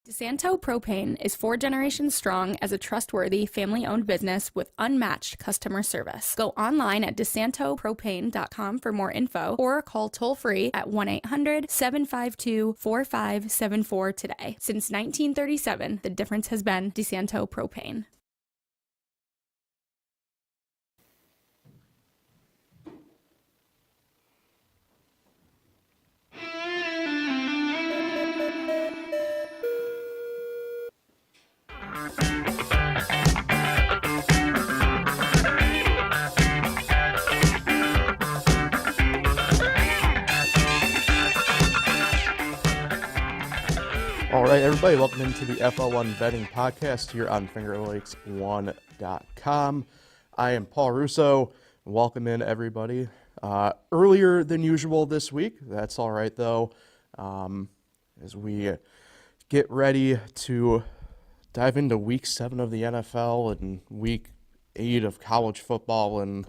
DeSanto Propane is 4 generations strong as a trustworthy, family-owned business with unmatched customer service. Go online at DeSantoPropane.com for more info or call toll-free at 1-800-752-4574 today. Since 1937, the difference has been DeSanto Propane. All right, everybody, welcome into the FL1 betting podcast here on FingerLakes1.com. I am Paul Russo. Welcome in, everybody. Earlier than usual this week. That's all right, though, as we get ready to dive into Week 7 of the NFL and Week 8 of college football and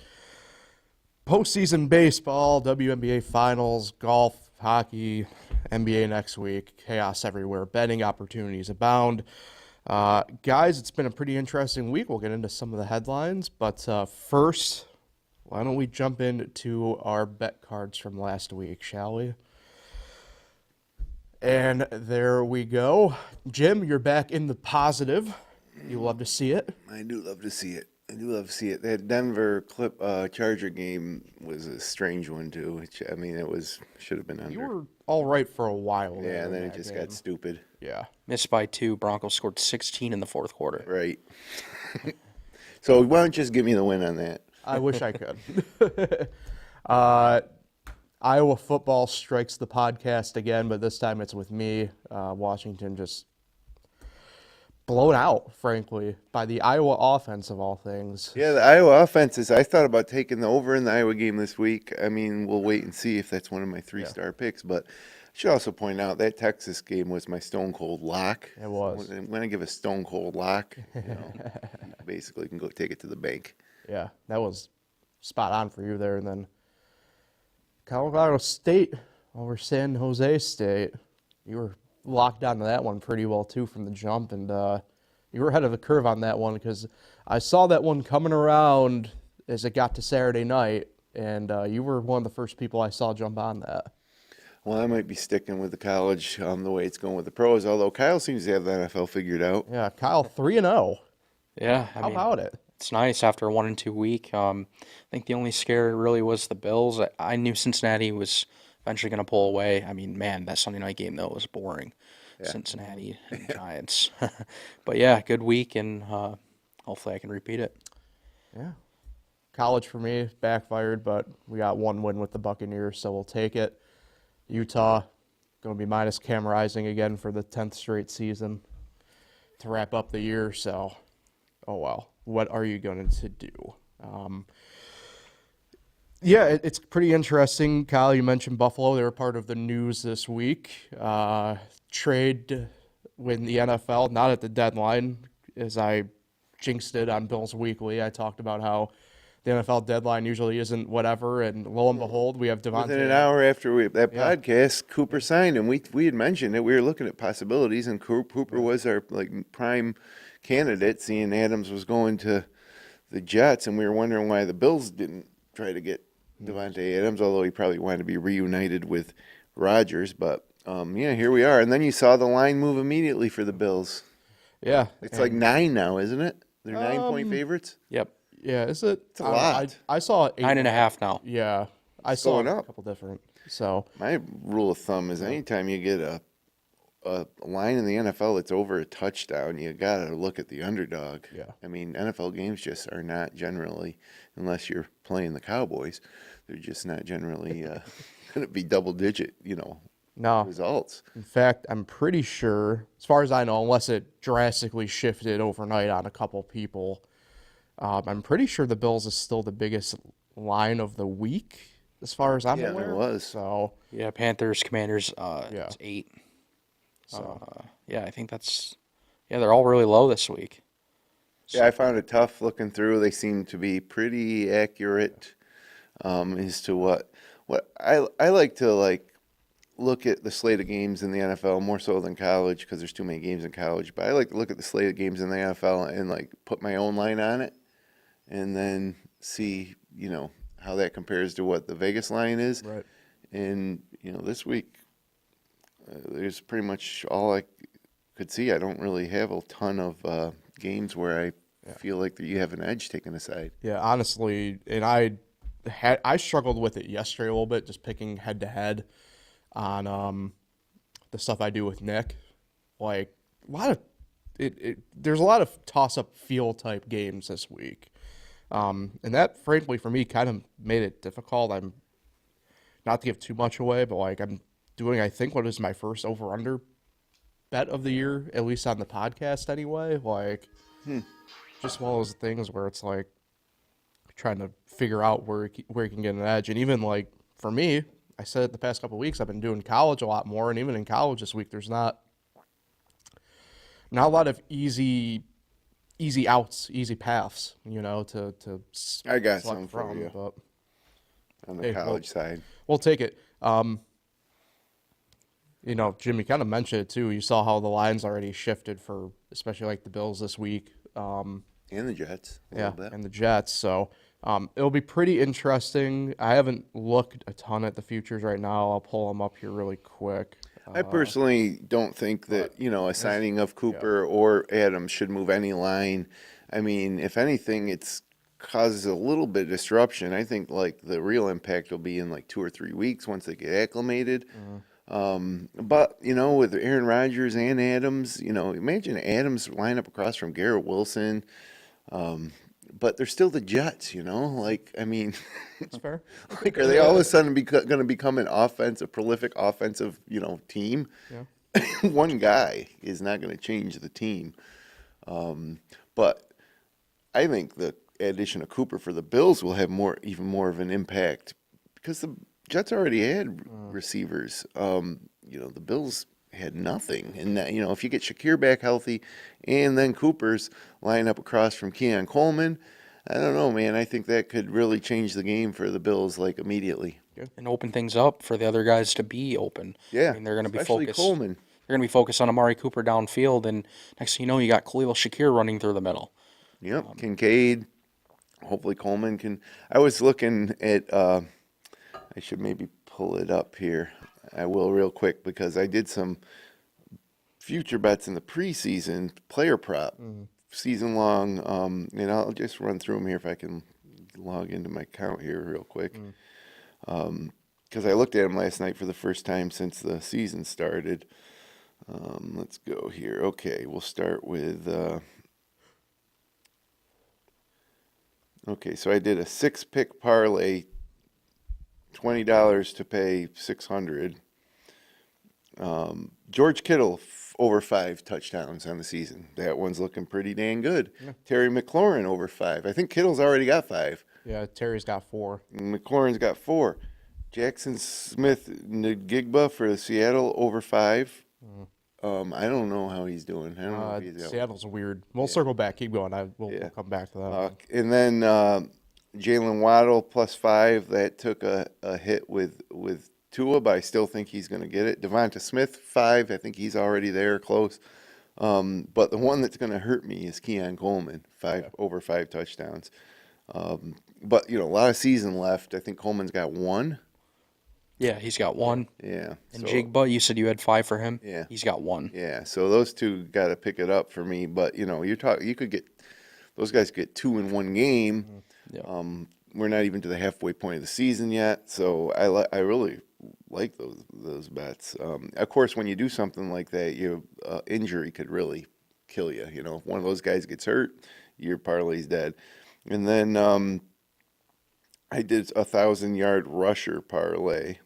postseason baseball, WNBA finals, golf, hockey, NBA next week, chaos everywhere, betting opportunities abound. Guys, it's been a pretty interesting week. We'll get into some of the headlines, but first, why don't we jump into our bet cards from last week, shall we? And there we go. Jim, you're back in the positive. You love to see it. I do love to see it. That Denver Charger game was a strange one too. Which, I mean, should have been under. You were all right for a while. Yeah, and then it just got stupid. Yeah. Missed by 2. Broncos scored 16 in the fourth quarter. Right. So why don't you just give me the win on that? I wish I could. Iowa football strikes the podcast again, but this time it's with me. Washington just blown out, frankly, by the Iowa offense of all things. Yeah, the Iowa offenses. I thought about taking the over in the Iowa game this week. I mean, we'll wait and see if that's one of my 3-star picks. But I should also point out that Texas game was my stone cold lock. It was. When I give a stone cold lock, basically you can go take it to the bank. Yeah, that was spot on for you there. And then Colorado State over San Jose State. You were locked onto that one pretty well, too, from the jump. And you were ahead of the curve on that one because I saw that one coming around as it got to Saturday night, and you were one of the first people I saw jump on that. Well, I might be sticking with the college the way it's going with the pros, although Kyle seems to have the NFL figured out. Yeah, Kyle, 3-0. Yeah. How about it? It's nice after a 1-2 week. I think the only scare really was the Bills. I knew Cincinnati was eventually going to pull away. I mean, man, that Sunday night game, though, was boring. Yeah. Cincinnati and Giants. But, yeah, good week, and hopefully I can repeat it. Yeah. College for me backfired, but we got one win with the Buccaneers, so we'll take it. Utah, going to be minus Cam Rising again for the 10th straight season to wrap up the year, so, oh well. What are you going to do? It's pretty interesting. Kyle, you mentioned Buffalo. They were part of the news this week. Trade with the NFL, not at the deadline, as I jinxed it on Bills Weekly. I talked about how the NFL deadline usually isn't whatever, and lo and behold, we have Devontae. Within an hour after podcast, Cooper signed, and we had mentioned that we were looking at possibilities, and Cooper was our prime candidate, seeing Adams was going to the Jets, and we were wondering why the Bills didn't try to get Devontae Adams, although he probably wanted to be reunited with Rodgers. But, here we are. And then you saw the line move immediately for the Bills. Yeah. It's like 9 now, isn't it? They're 9-point favorites? Yep. Yeah, is it? It's a lot. I saw 9.5 now. Yeah. I It's saw going a up. couple different. So My rule of thumb is anytime you get a line in the NFL that's over a touchdown, you got to look at the underdog. Yeah. I mean, NFL games just are not generally, unless you're playing the Cowboys, they're just not generally going to be double-digit, no. results. In fact, I'm pretty sure, as far as I know, unless it drastically shifted overnight on a couple people, I'm pretty sure the Bills is still the biggest line of the week, as far as I'm aware. Yeah, it was. So Yeah, Panthers, Commanders, it's 8. So I think that's – they're all really low this week. Yeah, I found it tough looking through. They seem to be pretty accurate as to what I like to look at the slate of games in the NFL more so than college because there's too many games in college. But I like to look at the slate of games in the NFL and like put my own line on it, and then see how that compares to what the Vegas line is. Right. And this week there's pretty much all I could see. I don't really have a ton of games where I feel like that you have an edge taken aside. Yeah, honestly, and I struggled with it yesterday a little bit, just picking head to head on the stuff I do with Nick. Like a lot of there's a lot of toss up feel type games this week, and that frankly for me kind of made it difficult. I'm not to give too much away, but like I'm doing I think what is my first over under bet of the year, at least on the podcast anyway. Like just one of those things where it's like trying to figure out where you can get an edge. And even like for me, I said it the past couple of weeks, I've been doing college a lot more, and even in college this week, there's not a lot of easy outs, easy paths, to I got select some for you But on the college side. we'll take it. Jim, you kind of mentioned it too. You saw how the lines already shifted for, especially like the Bills this week. And the Jets. And the Jets. So it'll be pretty interesting. I haven't looked a ton at the futures right now. I'll pull them up here really quick. I personally don't think that, a signing of Cooper or Adams should move any line. I mean, if anything, it's causes a little bit of disruption. I think like the real impact will be in like 2 or 3 weeks once they get acclimated. But, with Aaron Rodgers and Adams, imagine Adams line up across from Garrett Wilson. But they're still the Jets, like, I mean, That's fair. like, are they all of a sudden going to become an prolific offensive, team? Yeah. One guy is not going to change the team. But I think the addition of Cooper for the Bills will have even more of an impact because the Jets already had receivers. The Bills had nothing. And that, if you get Shakir back healthy and then Cooper's line up across from Keon Coleman, I don't know, man. I think that could really change the game for the Bills like immediately. And open things up for the other guys to be open. Yeah. I mean, they're going to be especially focused. Coleman. They're going to be focused on Amari Cooper downfield, and next thing you know, you got Khalil Shakir running through the middle. Yep, Kincaid. Hopefully Coleman can. I was looking at. I should maybe pull it up here. I will real quick because I did some future bets in the preseason player prop season long, and I'll just run through them here if I can log into my account here real quick. Because I looked at them last night for the first time since the season started. Let's go here. Okay, we'll start with. Okay, so I did a 6-pick parlay, $20 to pay $600. George Kittle over 5 touchdowns on the season. That one's looking pretty dang good. Yeah. Terry McLaurin over 5. I think Kittle's already got 5. Yeah, Terry's got 4. And McLaurin's got 4. Jackson Smith Ngigba for Seattle over 5. I don't know how he's doing. I don't know if he's Seattle's weird. We'll circle back. Keep going. We'll come back to that. And then Jalen Waddle plus 5. That took a hit with Tua, but I still think he's going to get it. Devonta Smith 5. I think he's already there, close. But the one that's going to hurt me is Keon Coleman, over 5 touchdowns. But a lot of season left. I think Coleman's got 1. Yeah, he's got 1. Yeah. And Jigba, you said you had 5 for him. Yeah. He's got 1. Yeah. So those two got to pick it up for me. But you could get those guys get 2 in one game. Yeah. We're not even to the halfway point of the season yet. So I really like those bets. Of course, when you do something like that, injury could really kill you. If one of those guys gets hurt, your parlay's dead. And then I did a 1,000-yard rusher parlay,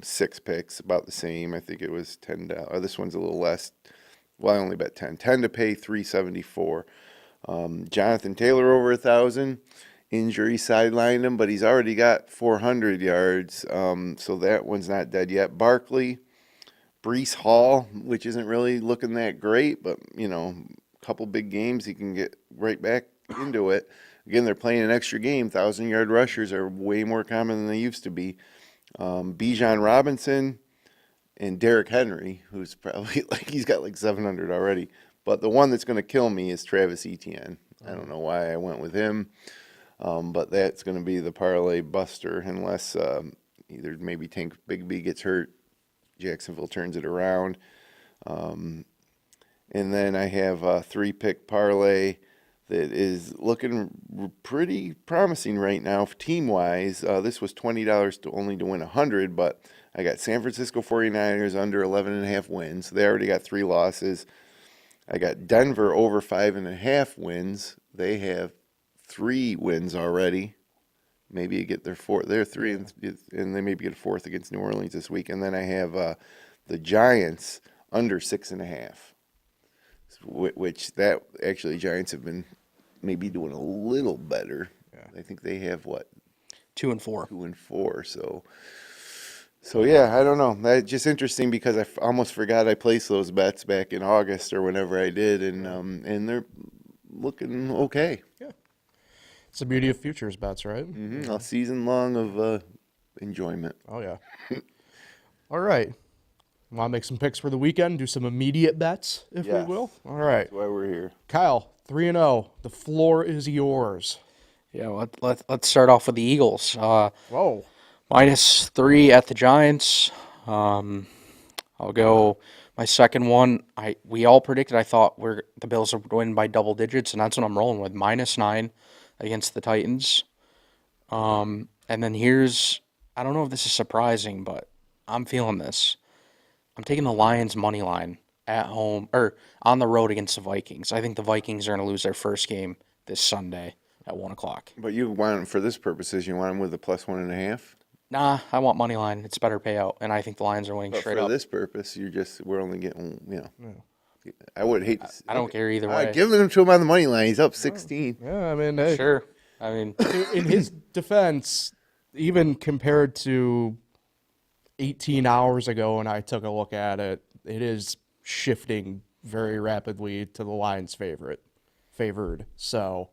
6 picks, about the same. I think it was $10. This one's a little less. Well, I only bet 10. 10 to pay $374. Jonathan Taylor over 1,000. Injury sidelined him, but he's already got 400 yards, so that one's not dead yet. Barkley, Breece Hall, which isn't really looking that great, but, a couple big games, he can get right back into it. Again, they're playing an extra game. 1,000-yard rushers are way more common than they used to be. Bijan Robinson, and Derrick Henry, who's probably he's got 700 already. But the one that's going to kill me is Travis Etienne. I don't know why I went with him, but that's going to be the parlay buster unless either maybe Tank Bigsby gets hurt, Jacksonville turns it around. And then I have a 3-pick parlay that is looking pretty promising right now team-wise. This was $20 to win 100, but I got San Francisco 49ers under 11.5 wins. They already got 3 losses. I got Denver over 5.5 wins. They have 3 wins already. Maybe you get their 4th. They're 3, and they maybe get a 4th against New Orleans this week. And then I have the Giants under 6.5. Which that actually Giants have been maybe doing a little better. Yeah. I think they have 2 and 4. 2 and 4. So yeah, I don't know. That's just interesting because I almost forgot I placed those bets back in August or whenever I did, and they're looking okay. Yeah, it's the beauty of futures bets, right? Mm-hmm. A season long of enjoyment. Oh yeah. All right. Want to make some picks for the weekend? Do some immediate bets, if we will. All right. That's why we're here. Kyle, 3-0. The floor is yours. Yeah, let's start off with the Eagles. Whoa. -3 at the Giants. I'll go my second one. We all predicted. I thought the Bills would win by double digits, and that's what I'm rolling with. -9 against the Titans. And then I don't know if this is surprising, but I'm feeling this. I'm taking the Lions money line at home or on the road against the Vikings. I think the Vikings are going to lose their first game this Sunday at 1:00. But you want them for this purposes? You want them with a +1.5? Nah, I want money line. It's better payout, and I think the Lions are winning But straight for up. this purpose, we're only getting I would hate to. I don't care either way. Giving him to him on the money line. He's up 16. Yeah, I mean, hey, Sure. I mean, in his defense, even compared to 18 hours ago when I took a look at it, it is shifting very rapidly to the Lions' favored. So,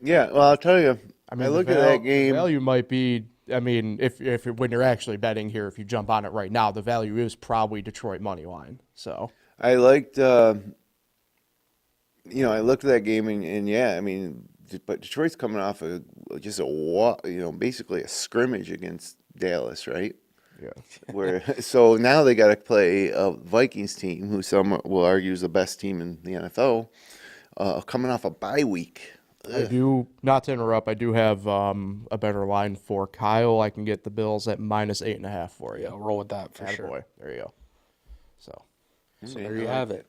Yeah, well, I'll tell you. I mean, look at that game. The value might be. I mean, if when you're actually betting here, if you jump on it right now, the value is probably Detroit money line. So I liked. I looked at that game and yeah, I mean, but Detroit's coming off basically a scrimmage against Dallas, right? yeah, So now they got to play a Vikings team who some will argue is the best team in the NFL, coming off a bye week. I do, not to interrupt, I do have a better line for Kyle. I can get the Bills at -8.5 for you. yeah, I'll roll with that for sure. Attaboy. There you go. So There you have it.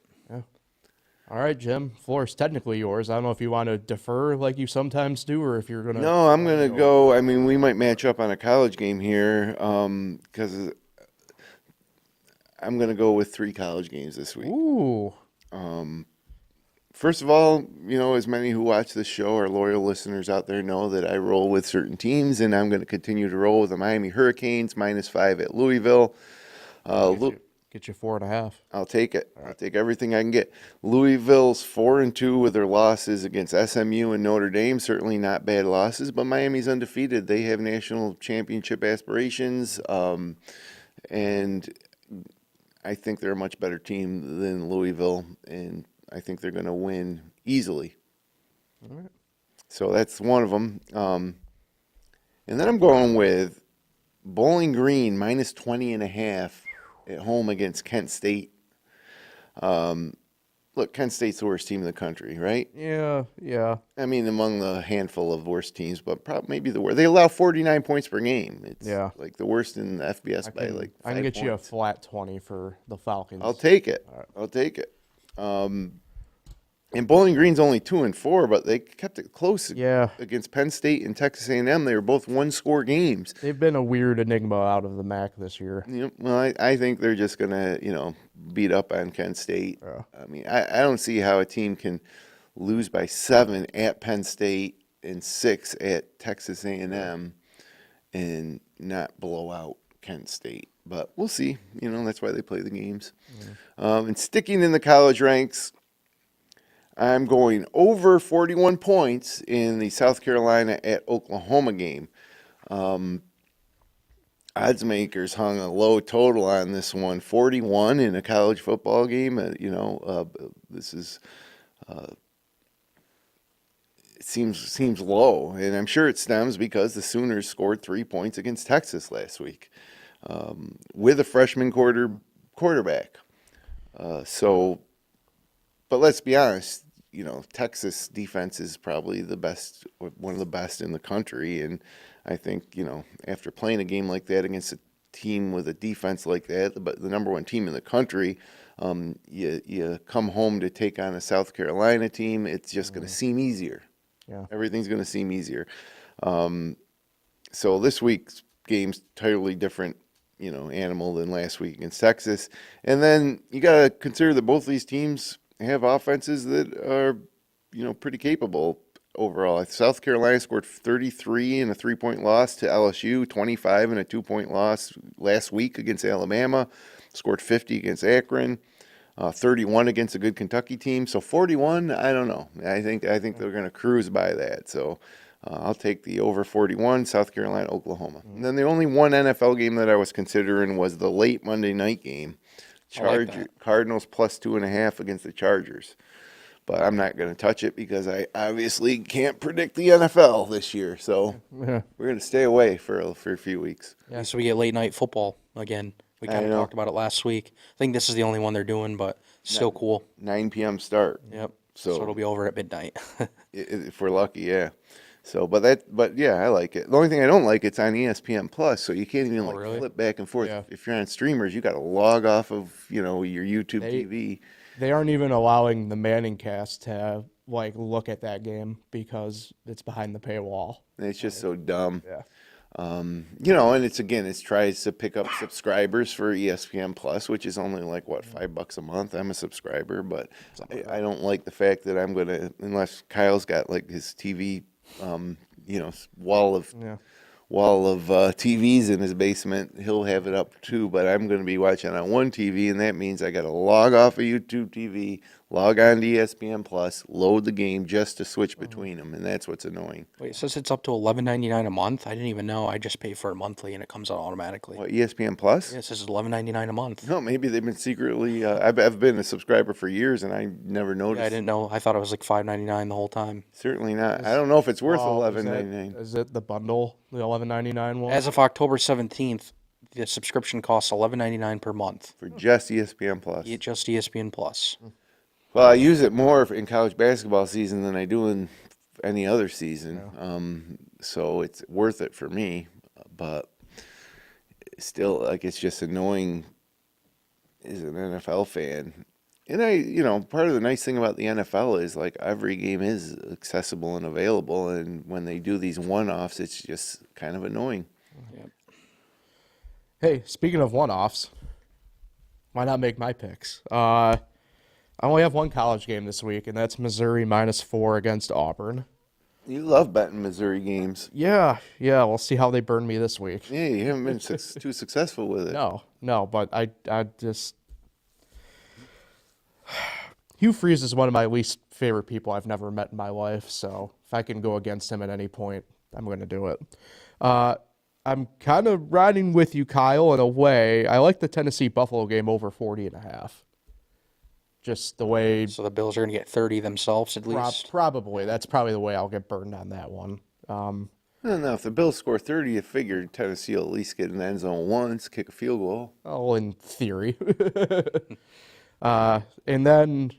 all right, Jim, floor is technically yours. I don't know if you want to defer like you sometimes do, or if you're gonna. No, I'm gonna go. I mean, we might match up on a college game here, because I'm gonna go with 3 college games this week. Ooh. First of all, as many who watch this show are loyal listeners out there know that I roll with certain teams, and I'm going to continue to roll with the Miami Hurricanes -5 at Louisville. Get you 4.5. I'll take it. I'll take everything I can get. Louisville's 4-2 with their losses against SMU and Notre Dame. Certainly not bad losses, but Miami's undefeated. They have national championship aspirations, and I think they're a much better team than Louisville, and I think they're going to win easily. All right. So that's one of them. And then I'm going with Bowling Green -20.5 at home against Kent State. Look, Kent State's the worst team in the country, right? Yeah. I mean, among the handful of worst teams, but probably maybe the worst. They allow 49 points per game. It's like the worst in the FBS by 5 I can get points. you a flat 20 for the Falcons. I'll take it. I'll take it. And Bowling Green's only 2-4, but they kept it close against Penn State and Texas A&M. They were both one-score games. They've been a weird enigma out of the MAC this year. Well, I think they're just going to, beat up on Kent State. Yeah. I mean, I don't see how a team can lose by 7 at Penn State and 6 at Texas A&M and not blow out Kent State. But we'll see. That's why they play the games. And sticking in the college ranks, I'm going over 41 points in the South Carolina at Oklahoma game. I odds makers hung a low total on this one, 41 in a college football game. This is it seems low, and I'm sure it stems because the Sooners scored 3 points against Texas last week with a freshman quarterback. But let's be honest, Texas defense is probably one of the best in the country, and I think, after playing a game like that against a team with a defense like that, the number one team in the country, you come home to take on a South Carolina team, it's just going to seem easier. Yeah. Everything's going to seem easier. So this week's game's totally different, animal than last week against Texas. And then you got to consider that both these teams have offenses that are, pretty capable overall. South Carolina scored 33 in a 3-point loss to LSU, 25 in a 2-point loss last week against Alabama, scored 50 against Akron, 31 against a good Kentucky team. So 41, I don't know. I think they're going to cruise by that. So I'll take the over 41, South Carolina, Oklahoma. And then the only one NFL game that I was considering was the late Monday night game. Cardinals plus 2.5 against the Chargers. But I'm not going to touch it because I obviously can't predict the NFL this year. So we're going to stay away for a few weeks. Yeah, so we get late night football again. We kind of talked about it last week. I think this is the only one they're doing, but still cool. 9 p.m. start. Yep. So it'll be over at midnight. If we're lucky, yeah. So, but yeah, I like it. The only thing I don't like, it's on ESPN Plus, so you can't even really? flip back and forth. Yeah. If you're on streamers, you got to log off of your YouTube TV. They aren't even allowing the Manning cast to look at that game because it's behind the paywall. And it's just so dumb. Yeah. And it tries to pick up subscribers for ESPN Plus, which is only $5 a month. I'm a subscriber, but I don't like the fact that I'm gonna, unless Kyle's got his TV, wall of TVs in his basement, he'll have it up too. But I'm going to be watching on one TV, and that means I got to log off of YouTube TV, log on to ESPN Plus, load the game just to switch between them, and that's what's annoying. Wait, it says it's up to $11.99 a month? I didn't even know. I just pay for it monthly, and it comes out automatically. What, ESPN Plus? Yeah, it says $11.99 a month. No, maybe they've been secretly. I've been a subscriber for years, and I never noticed. Yeah, I didn't know. I thought it was $5.99 the whole time. Certainly not. I don't know if it's worth $11.99. Is it the bundle, the $11.99 one? As of October 17th, the subscription costs $11.99 per month. For just ESPN Plus. Just ESPN Plus. Well, I use it more in college basketball season than I do in any other season. Yeah. So it's worth it for me, but still, it's just annoying as an NFL fan. And part of the nice thing about the NFL is every game is accessible and available, and when they do these one-offs, it's just kind of annoying. Yep. Hey, speaking of one-offs, why not make my picks? I only have one college game this week, and that's Missouri -4 against Auburn. You love betting Missouri games. Yeah, we'll see how they burn me this week. Yeah, you haven't been too successful with it. No, but I just... Hugh Freeze is one of my least favorite people I've never met in my life, so if I can go against him at any point, I'm going to do it. I'm kind of riding with you, Kyle, in a way. I like the Tennessee-Buffalo game over 40.5. Just the way... So the Bills are going to get 30 themselves at least? Probably. That's probably the way I'll get burned on that one. I don't know. If the Bills score 30, you figure Tennessee will at least get an end zone once, kick a field goal. Oh, in theory. And then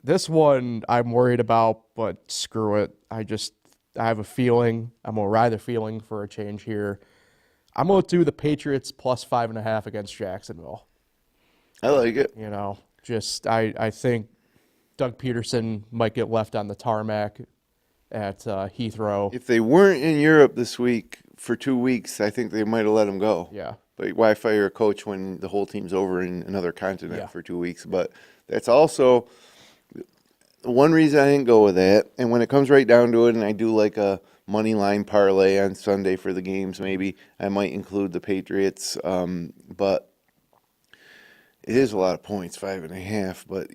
this one I'm worried about, but screw it. I have a feeling. I'm going to ride the feeling for a change here. I'm going to do the Patriots plus 5.5 against Jacksonville. I like it. I think Doug Peterson might get left on the tarmac at Heathrow. If they weren't in Europe this week for 2 weeks, I think they might have let him go. Yeah. But why fire a coach when the whole team's over in another continent for 2 weeks? But that's also one reason I didn't go with that. And when it comes right down to it, and I do a money line parlay on Sunday for the games, maybe I might include the Patriots. But it is a lot of points, 5.5. But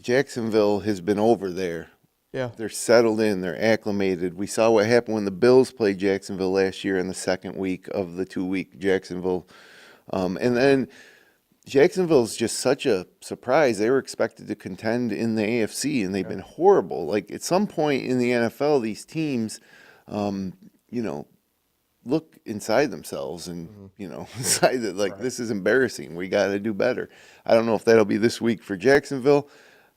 Jacksonville has been over there Yeah. They're settled in. They're acclimated. We saw what happened when the Bills played Jacksonville last year in the second week of the 2-week Jacksonville. And then Jacksonville's just such a surprise. They were expected to contend in the AFC, and they've been horrible. Like, at some point in the NFL, these teams, look inside themselves and, decide that, like, this is embarrassing. We got to do better. I don't know if that'll be this week for Jacksonville.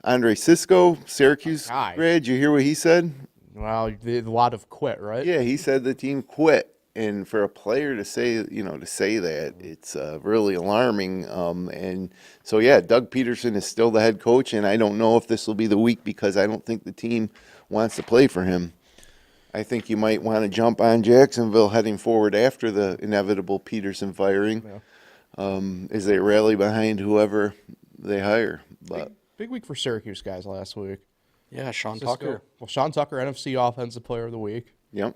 Andre Cisco, Syracuse Guy. grad, you hear what he said? Well, a lot of quit, right? Yeah, he said the team quit. And for a player to say that, it's really alarming. And so, yeah, Doug Peterson is still the head coach, and I don't know if this will be the week because I don't think the team wants to play for him. I think you might want to jump on Jacksonville heading forward after the inevitable Peterson firing as they rally behind whoever they hire. But Big week for Syracuse guys last week. Yeah, Sean Cisco- Tucker. Well, Sean Tucker, NFC Offensive Player of the Week. yep.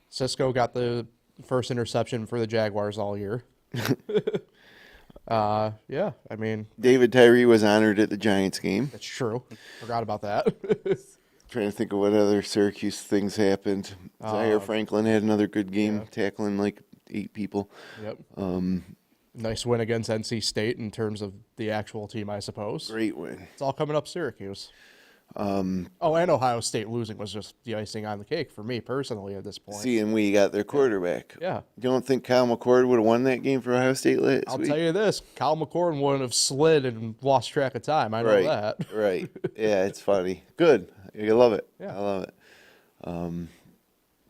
Cisco got the first interception for the Jaguars all year. Yeah, I mean, David Tyree was honored at the Giants game. it's true. Forgot about that. Trying to think of what other Syracuse things happened. Zaire Franklin had another good game, tackling like 8 people. Yep. Nice win against NC State in terms of the actual team, I suppose. Great win. It's all coming up Syracuse. And Ohio State losing was just the icing on the cake for me personally at this point. Seeing we got their quarterback. Yeah. You don't think Kyle McCord would have won that game for Ohio State last I'll week? tell you this, Kyle McCord wouldn't have slid and lost track of time. I know Right, that. right. Yeah, it's funny. Good. You love it. Yeah. I love it.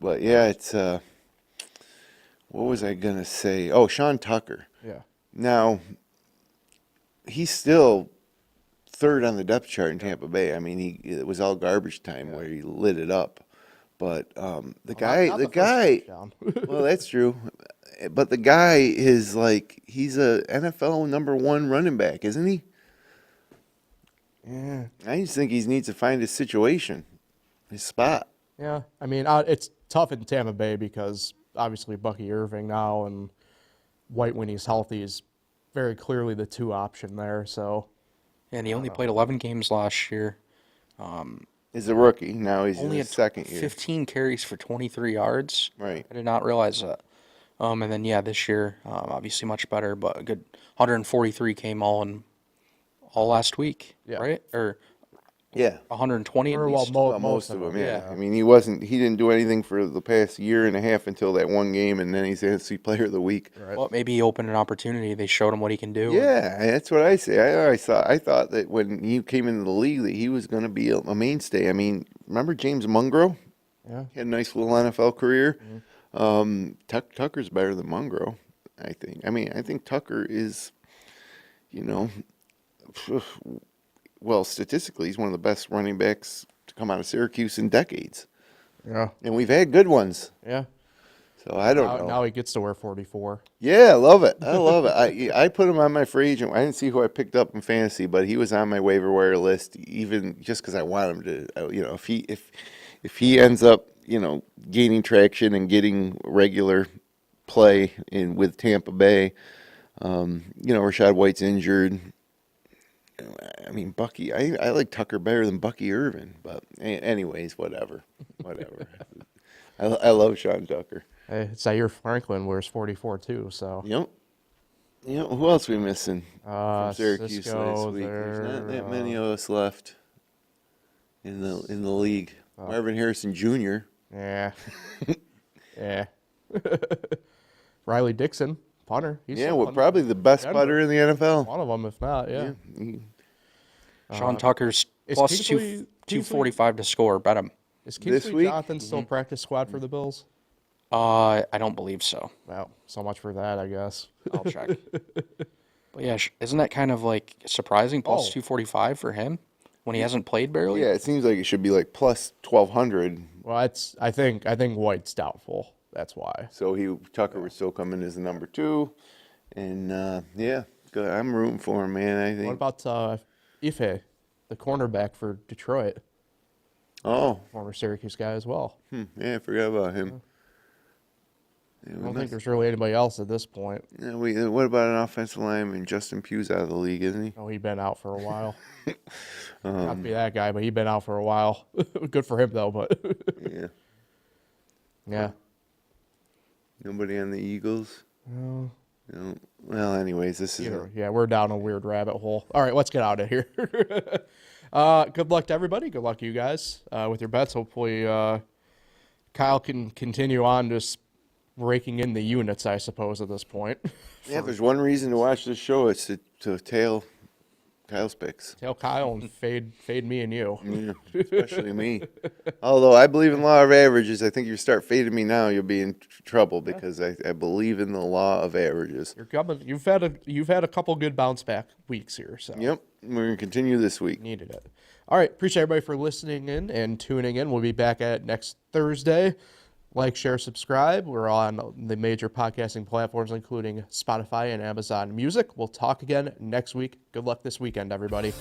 But yeah, it's what was I gonna say? Oh, Sean Tucker. Yeah. Now, he's still third on the depth chart in Tampa Bay. I mean, it was all garbage time where he lit it up. But the guy, Not the first guy. touchdown. Well, that's true. But the guy is like, he's a NFL #1 running back, isn't he? Yeah. I just think he needs to find his situation, his spot. Yeah. I mean, it's tough in Tampa Bay because obviously Bucky Irving now and White when he's healthy is very clearly the 2 option there. So And he only played 11 games last year. He's a rookie. Now he's Only in had his second year. 15 carries for 23 yards. Right. I did not realize that. And then, this year, obviously much better, but a good 143 came all last week, Yeah. right? Or Yeah. 120 at Or, least. Well, most of them, yeah. yeah. I mean, he didn't do anything for the past year and a half until that one game, and then he's NFC Player of the Week. right. Well, maybe he opened an opportunity. They showed him what he can do. Yeah, that's what I say. I thought that when he came into the league that he was going to be a mainstay. I mean, remember James Mungro? Yeah. He had a nice little NFL career. Tucker's better than Mungro, I think. I mean, I think Tucker is, well, statistically, he's one of the best running backs to come out of Syracuse in decades. Yeah. And we've had good ones. Yeah. So I don't know. Now he gets to wear 44. Yeah, I love it. I love it. I put him on my free agent. I didn't see who I picked up in fantasy, but he was on my waiver wire list, even just because I want him to. If he ends up, gaining traction and getting regular play with Tampa Bay, Rashad White's injured. I mean, Bucky. I like Tucker better than Bucky Irvin, but anyways, whatever. I love Sean Tucker. Hey, Zaire Franklin wears 44 too. So Yep. Who else we missing from Syracuse Cisco, last week? There's not that many of us left in the league. Marvin Harrison Jr. yeah, yeah. Riley Dixon, punter. He's Yeah, still well, punting. probably the best Denver. putter in the NFL. One of them, if not. Yeah. Sean Tucker's is plus Kingsley- 245 to score. Bet him. Is This Kingsley week? Jonathan still practice squad for the Bills? I don't believe so. Well, so much for that, I guess. I'll check. But yeah, isn't that kind of like surprising? Plus Oh. 245 for him when he hasn't played barely. Yeah, it seems like it should be like plus 1,200. Well, I think White's doubtful. That's why. So Tucker would still come in as the number 2, and yeah, good. I'm rooting for him, man. I think. What about Ife, the cornerback for Detroit, Oh, former Syracuse guy as well? yeah, I forgot about him. I don't think there's really anybody else at this point. Yeah, what about an offensive lineman? Justin Pugh's out of the league, isn't he? Oh, he's been out for a while. Not to be that guy, but he's been out for a while. Good for him, though, but Yeah. yeah. Nobody on the Eagles? No. No. Well, anyways, this is Yeah, we're down a weird rabbit hole. All right, let's get out of here. Good luck to everybody. Good luck to you guys with your bets. Hopefully Kyle can continue on just raking in the units, I suppose, at this point. Yeah, if there's one reason to watch this show, it's to tail Kyle's picks. Tell Kyle and fade me and you. Yeah, especially me. Although I believe in law of averages, I think you start fading me now, you'll be in trouble because I believe in the law of averages. You're coming. You've had a couple good bounce back weeks here, so Yep, we're gonna continue this week. needed it. All right, appreciate everybody for listening in and tuning in. We'll be back at next Thursday. Like, share, subscribe. We're on the major podcasting platforms, including Spotify and Amazon Music. We'll talk again next week. Good luck this weekend, everybody.